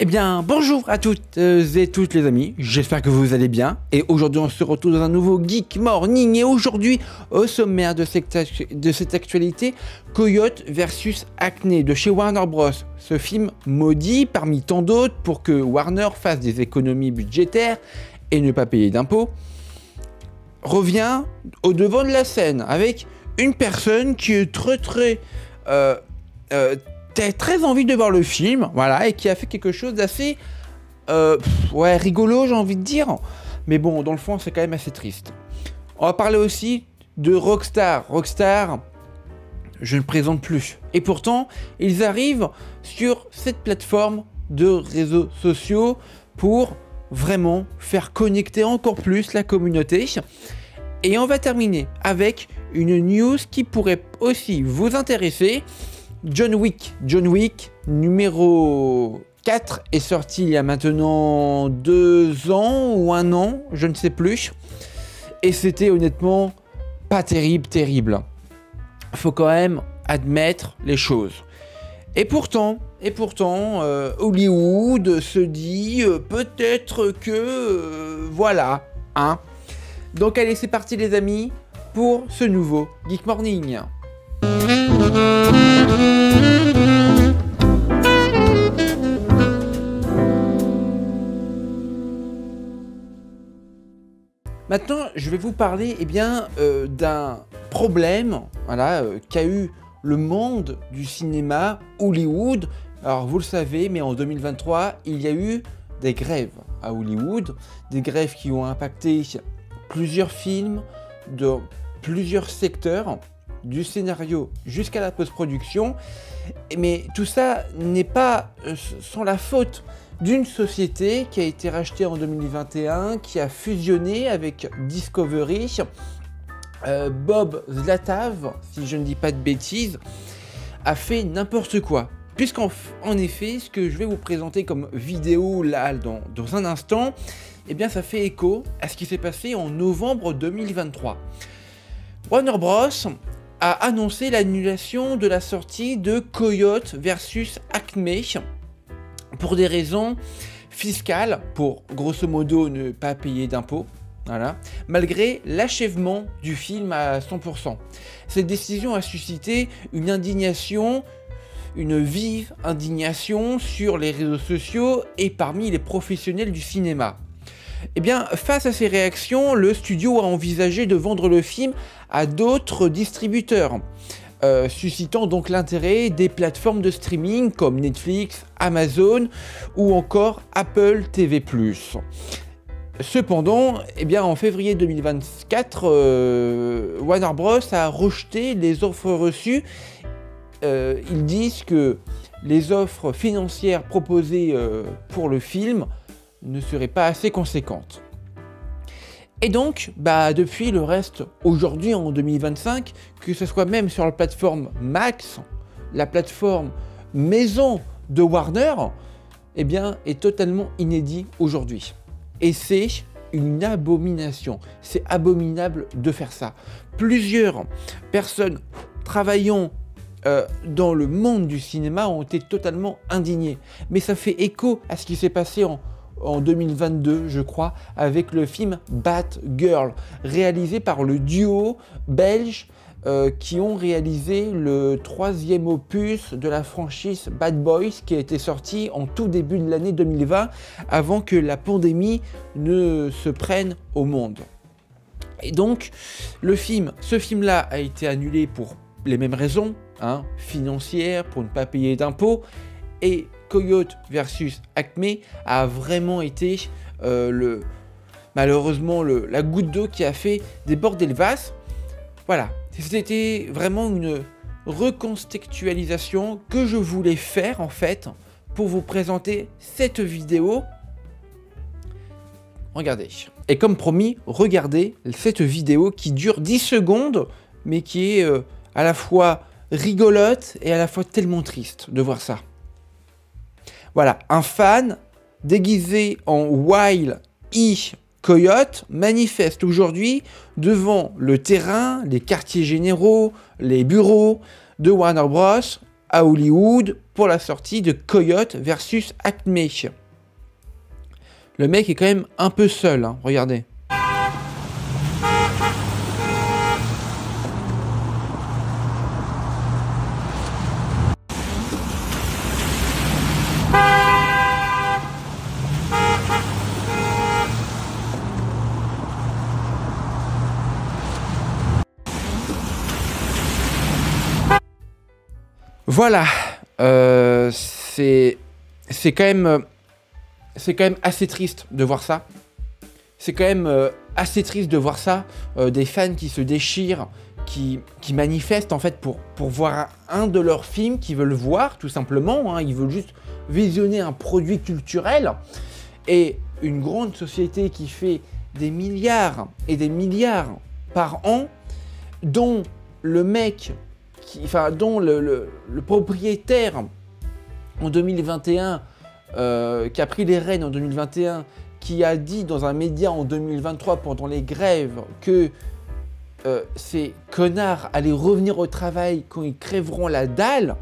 Eh bien, bonjour à toutes et toutes les amis, j'espère que vous allez bien. Et aujourd'hui, on se retrouve dans un nouveau Geek Morning. Et aujourd'hui, au sommaire de cette actualité, Coyote versus Acne de chez Warner Bros. Ce film maudit parmi tant d'autres pour que Warner fasse des économies budgétaires et ne pas payer d'impôts, revient au devant de la scène avec une personne qui est très envie de voir le film, voilà, et qui a fait quelque chose d'assez rigolo, j'ai envie de dire, mais bon, dans le fond, c'est quand même assez triste. On va parler aussi de Rockstar. Rockstar, je ne présente plus. Et pourtant, ils arrivent sur cette plateforme de réseaux sociaux pour vraiment faire connecter encore plus la communauté. Et on va terminer avec une news qui pourrait aussi vous intéresser. John Wick numéro 4 est sorti il y a maintenant 2 ans ou 1 an, je ne sais plus. Et c'était honnêtement pas terrible. Faut quand même admettre les choses. Et pourtant, Hollywood se dit peut-être que voilà, hein. Donc allez, c'est parti les amis pour ce nouveau Geek Morning. Maintenant, je vais vous parler d'un problème qu'a eu le monde du cinéma Hollywood. Alors vous le savez, mais en 2023, il y a eu des grèves à Hollywood, des grèves qui ont impacté plusieurs films de plusieurs secteurs, du scénario jusqu'à la post-production, mais tout ça n'est pas sans la faute d'une société qui a été rachetée en 2021, qui a fusionné avec Discovery. Bob Zlatav, si je ne dis pas de bêtises, a fait n'importe quoi. Puisqu'en effet, ce que je vais vous présenter comme vidéo là dans un instant, eh bien ça fait écho à ce qui s'est passé en novembre 2023. Warner Bros a annoncé l'annulation de la sortie de Coyote versus Acme pour des raisons fiscales, pour grosso modo ne pas payer d'impôts, voilà, malgré l'achèvement du film à 100%. Cette décision a suscité une vive indignation sur les réseaux sociaux et parmi les professionnels du cinéma. Eh bien, face à ces réactions, le studio a envisagé de vendre le film à d'autres distributeurs, suscitant donc l'intérêt des plateformes de streaming comme Netflix, Amazon ou encore Apple TV+. Cependant, en février 2024, Warner Bros a rejeté les offres reçues. Ils disent que les offres financières proposées pour le film ne seraient pas assez conséquentes. Et donc, depuis le reste, aujourd'hui en 2025, que ce soit même sur la plateforme Max, la plateforme maison de Warner, est totalement inédit aujourd'hui. Et c'est une abomination. C'est abominable de faire ça. Plusieurs personnes travaillant dans le monde du cinéma ont été totalement indignées. Mais ça fait écho à ce qui s'est passé en 2022, je crois, avec le film Batgirl, réalisé par le duo belge qui ont réalisé le 3e opus de la franchise Bad Boys, qui a été sorti en tout début de l'année 2020, avant que la pandémie ne se prenne au monde. Et donc, ce film-là a été annulé pour les mêmes raisons, financières, pour ne pas payer d'impôts, et Coyote versus Acme a vraiment été malheureusement la goutte d'eau qui a fait déborder le vase. Voilà, c'était vraiment une recontextualisation que je voulais faire en fait pour vous présenter cette vidéo. Regardez. Et comme promis, regardez cette vidéo qui dure 10 secondes, mais qui est à la fois rigolote et à la fois tellement triste de voir ça. Voilà, un fan déguisé en Wile E. Coyote manifeste aujourd'hui devant le terrain, les quartiers généraux, les bureaux de Warner Bros. À Hollywood pour la sortie de Coyote versus Acme. Le mec est quand même un peu seul, hein, regardez. Voilà, c'est quand même assez triste de voir ça. C'est quand même assez triste de voir ça, des fans qui se déchirent, qui manifestent en fait pour voir un de leurs films qu'ils veulent voir tout simplement, hein, ils veulent juste visionner un produit culturel, et une grande société qui fait des milliards et des milliards par an, dont le mec, dont le propriétaire en 2021, qui a pris les rênes en 2021, qui a dit dans un média en 2023 pendant les grèves que ces connards allaient revenir au travail quand ils crèveront la dalle,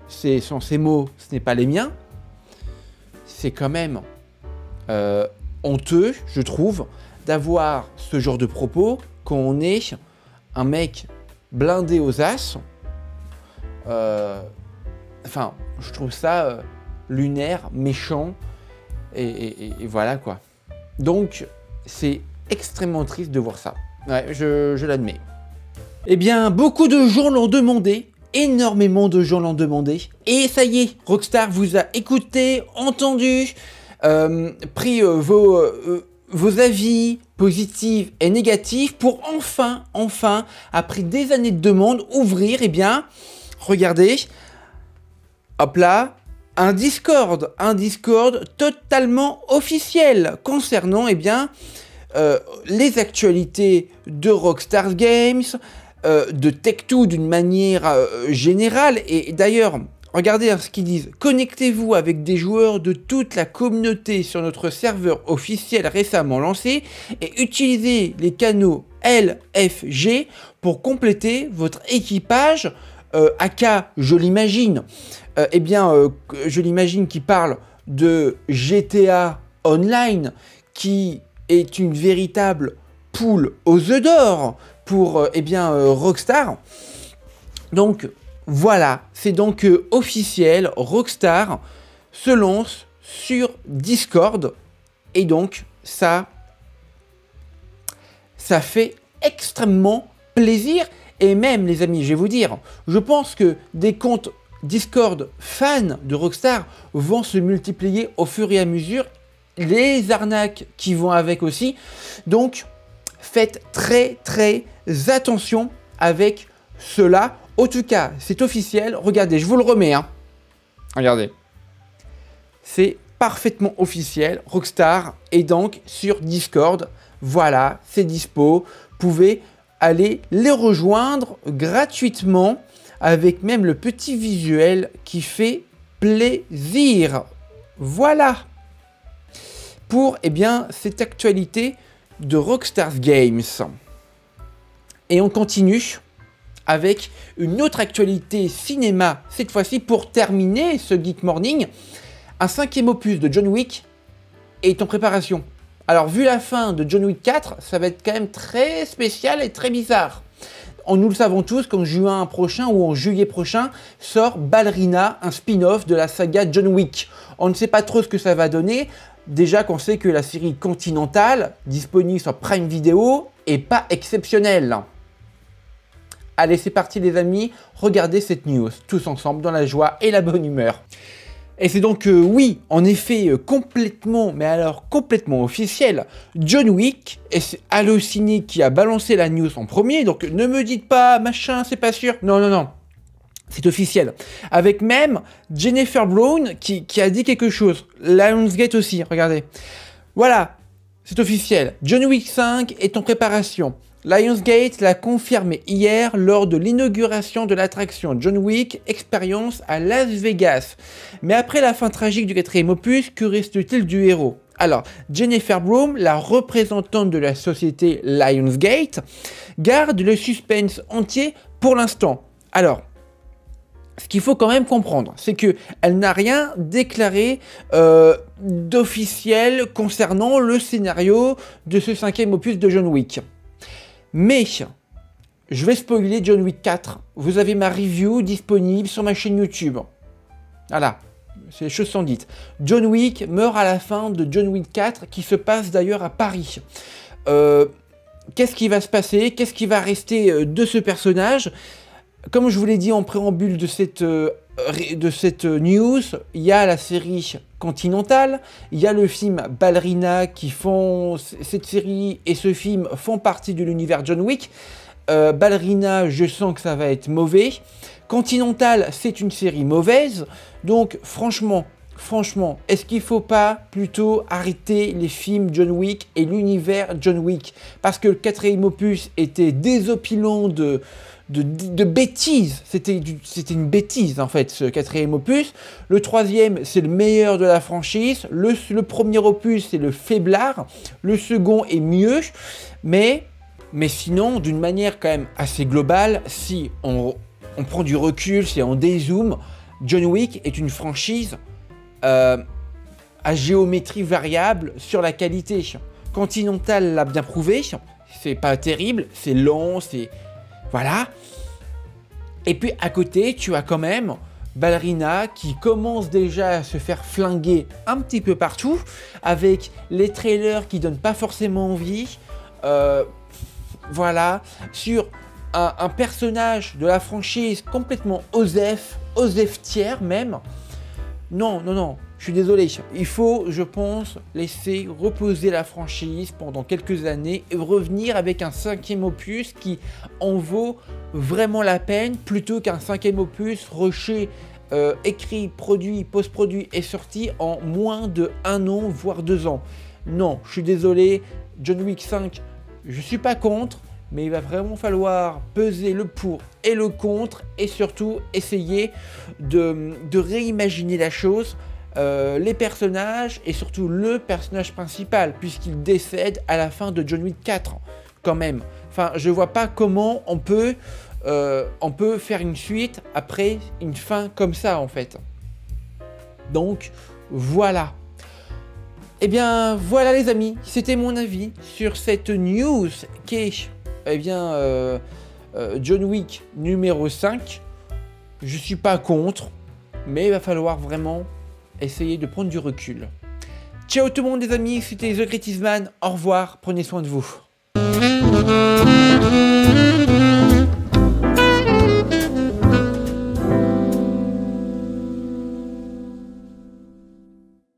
ce sont ses mots, ce n'est pas les miens. C'est quand même honteux, je trouve, d'avoir ce genre de propos quand on est un mec blindé aux as. Enfin, je trouve ça lunaire, méchant, et voilà quoi. Donc, c'est extrêmement triste de voir ça. Ouais, je l'admets. Eh bien, beaucoup de gens l'ont demandé, énormément de gens l'ont demandé, et ça y est, Rockstar vous a écouté, entendu, pris vos avis positifs et négatifs pour enfin, après des années de demande, ouvrir, eh bien, regardez, hop là, un Discord totalement officiel concernant, eh bien, les actualités de Rockstar Games, de Tech2 d'une manière générale. Et d'ailleurs, regardez ce qu'ils disent. Connectez-vous avec des joueurs de toute la communauté sur notre serveur officiel récemment lancé et utilisez les canaux LFG pour compléter votre équipage. AK, je l'imagine, je l'imagine qu'il parle de GTA Online, qui est une véritable poule aux œufs d'or pour Rockstar. Donc voilà, c'est donc officiel, Rockstar se lance sur Discord, et donc ça fait extrêmement plaisir. Et même, les amis, je vais vous dire, je pense que des comptes Discord fans de Rockstar vont se multiplier au fur et à mesure, les arnaques qui vont avec aussi. Donc, faites très attention avec cela. En tout cas, c'est officiel. Regardez, je vous le remets. Hein. Regardez. C'est parfaitement officiel. Rockstar est donc sur Discord. Voilà, c'est dispo. Vous pouvez aller les rejoindre gratuitement, avec même le petit visuel qui fait plaisir. Voilà pour cette actualité de Rockstar Games. Et on continue avec une autre actualité cinéma, cette fois-ci pour terminer ce Geek Morning. Un 5e opus de John Wick est en préparation. Alors, vu la fin de John Wick 4, ça va être quand même très spécial et très bizarre. Nous le savons tous qu'en juin prochain ou en juillet prochain sort Ballerina, un spin-off de la saga John Wick. On ne sait pas trop ce que ça va donner. Déjà qu'on sait que la série Continental, disponible sur Prime Video, est pas exceptionnelle. Allez, c'est parti les amis, regardez cette news, tous ensemble dans la joie et la bonne humeur. Et c'est donc, oui, en effet, complètement, mais alors complètement officiel, John Wick, et c'est Allociné qui a balancé la news en premier, donc ne me dites pas, machin, c'est pas sûr, non, c'est officiel. Avec même Jennifer Brown qui a dit quelque chose, Lionsgate aussi, regardez. Voilà, c'est officiel, John Wick 5 est en préparation. Lionsgate l'a confirmé hier lors de l'inauguration de l'attraction John Wick Experience à Las Vegas. Mais après la fin tragique du 4e opus, que reste-t-il du héros? Alors, Jennifer Brown, la représentante de la société Lionsgate, garde le suspense entier pour l'instant. Alors, ce qu'il faut quand même comprendre, c'est qu'elle n'a rien déclaré d'officiel concernant le scénario de ce 5e opus de John Wick. Mais, je vais spoiler John Wick 4. Vous avez ma review disponible sur ma chaîne YouTube. Voilà, c'est les choses sont dites. John Wick meurt à la fin de John Wick 4, qui se passe d'ailleurs à Paris. Qu'est-ce qui va se passer? Qu'est-ce qui va rester de ce personnage? Comme je vous l'ai dit en préambule de cette news, il y a la série Continental, il y a le film Ballerina qui font... Cette série et ce film font partie de l'univers John Wick. Ballerina, je sens que ça va être mauvais. Continental, c'est une série mauvaise. Donc franchement, est-ce qu'il ne faut pas plutôt arrêter les films John Wick et l'univers John Wick? Parce que le 4e opus était désopilant de bêtises. C'était une bêtise en fait, ce 4e opus. Le 3e, c'est le meilleur de la franchise. Le premier opus, c'est le faiblard. Le second est mieux. Mais sinon, d'une manière quand même assez globale, si on prend du recul, si on dézoome, John Wick est une franchise à géométrie variable sur la qualité. Continental l'a bien prouvé, c'est pas terrible, c'est lent, c'est... Voilà. Et puis à côté, tu as quand même Ballerina qui commence déjà à se faire flinguer un petit peu partout, avec les trailers qui donnent pas forcément envie. Voilà, sur un personnage de la franchise complètement osef tiers même. Non, je suis désolé. Il faut, je pense, laisser reposer la franchise pendant quelques années et revenir avec un 5e opus qui en vaut vraiment la peine, plutôt qu'un 5e opus rushé, écrit, produit, post-produit et sorti en moins de 1 an, voire 2 ans. Non, je suis désolé, John Wick 5, je suis pas contre, mais il va vraiment falloir peser le pour et le contre et surtout essayer de réimaginer la chose, les personnages et surtout le personnage principal, puisqu'il décède à la fin de John Wick 4 quand même. Enfin, je vois pas comment on peut faire une suite après une fin comme ça en fait. Donc voilà. Et bien voilà les amis, c'était mon avis sur cette news qui est John Wick numéro 5. Je suis pas contre, mais il va falloir vraiment essayer de prendre du recul. Ciao tout le monde les amis, c'était The Greatest Man, au revoir, prenez soin de vous.